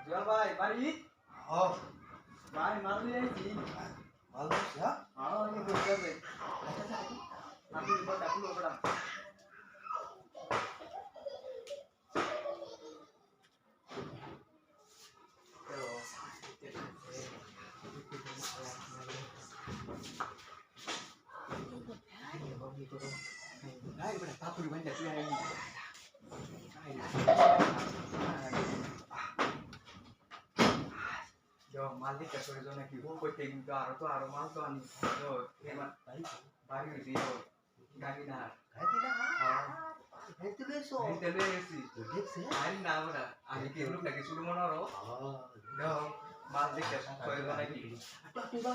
জল ভাই বাড়ি হ্যাঁ ভাই মাল নিয়ে আইছি ভালো আছি হ্যাঁ আমি করতে হবে আমি রিপোর্ট আপলোড করাম Ay, benar, tak perlu banyak lagi. Jo, malik ka sore jona ki ho kote কিন্তু আরো মাল তো আনি তো এমন বাড়ি হইছি তো গাড়ি না হ্যাঁ হেলতে গেছো হেলতে গেছি দেখছে আই না ওরা আমি কি রূপ নাকি শুরু মনে হলো jo মাল দেখে সরে জনা কি tiba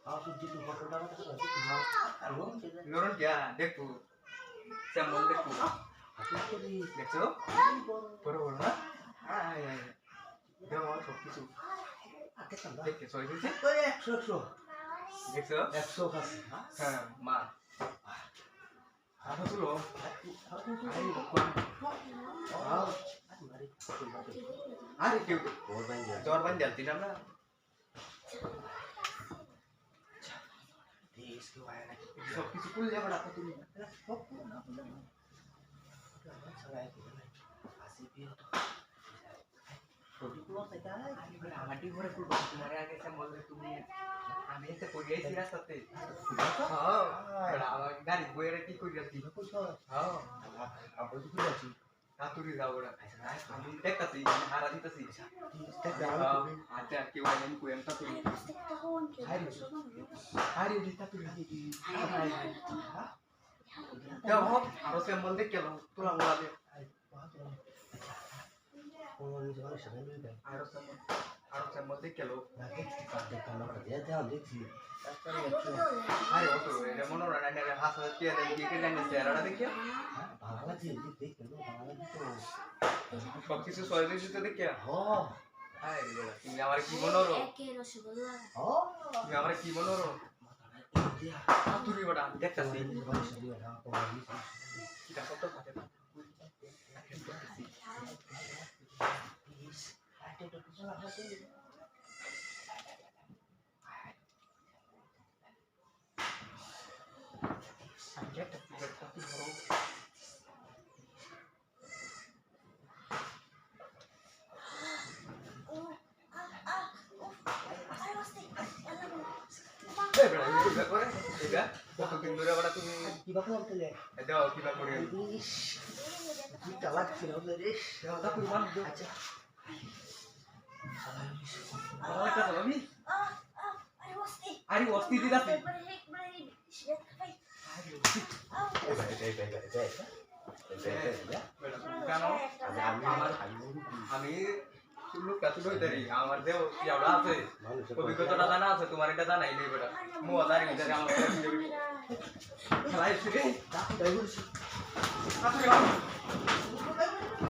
aku jitu hotel dapat itu belum লরন গিয়া দেখো কেমন দেখো aku tadi দেখছো বড় বড় না আয় আয় jo সব কিছু ada tambah দেখে সরে দিছে oh 100 দেখছো 100 kasih হ্যাঁ মা apa tuh lo aku tuh ayo bukan oh ada kau korban dia jawab bandel tidak lah dis ke wayang so কিছু কুল যাবে না তুমি salah itu kasih bio tuh Rodi keluar saja. আমাটি ঘরে কুল তোমারে আগে সে বললে তুমি আমি এসে পড়ে আইছি রাস্তাতে হ্যাঁ আমার গাড়ি বইরে কি কই যাচ্ছি হ্যাঁ Apa itu kuda sih? কাতুরি যাও ওরা আমি দেখতাছি হারা দিতেছি আচ্ছা কেউ আইলেন কুয়েন কাতুরি হারি দি কাতুরি যাও হোক আরো সে বল দেখ কেন তোলা মোলাবে Oh, ini sekarang sering juga. আরো সে বল দেখ কেন Lagi ada kamar dia dia ambil sih. আরে ও তো এটা মনে হয় না না হাসা কি আর কি কে জানে চেহারাটা দেখিয়া Bahala sih, dik kan bahala gitu. সব কিছু সরে দিয়েছি তো দেখিয়া Oh, আরে বলা তুমি আমার কি মনে হলো oh. তুমি আমার কি মনে হলো Dia. কাতুরি বড় আমি দেখতাছি Ini sekarang sering ada apa lagi sih? এটা কত পাতে Ada udah salah satu. Sampai tapi baru berarti juga kore, juga. Waktu tinggalnya pada tuh Tiba keluar tuh ya. ada kita kore. Kita lagi sih udah deh. Ya tapi mana tuh? Aja. Kalau kita sama nih. Ari wasti tidak sih. আমি শুনলু কাছে দই দেরি আমার দেও ইয়াওড়া আছে অভিজ্ঞতাটা জানা আছে তোমার এটা জানাই নেই বেটা মু আদারি ভিতরে আমার খেলাই শুরু Aku udah urus. কাছে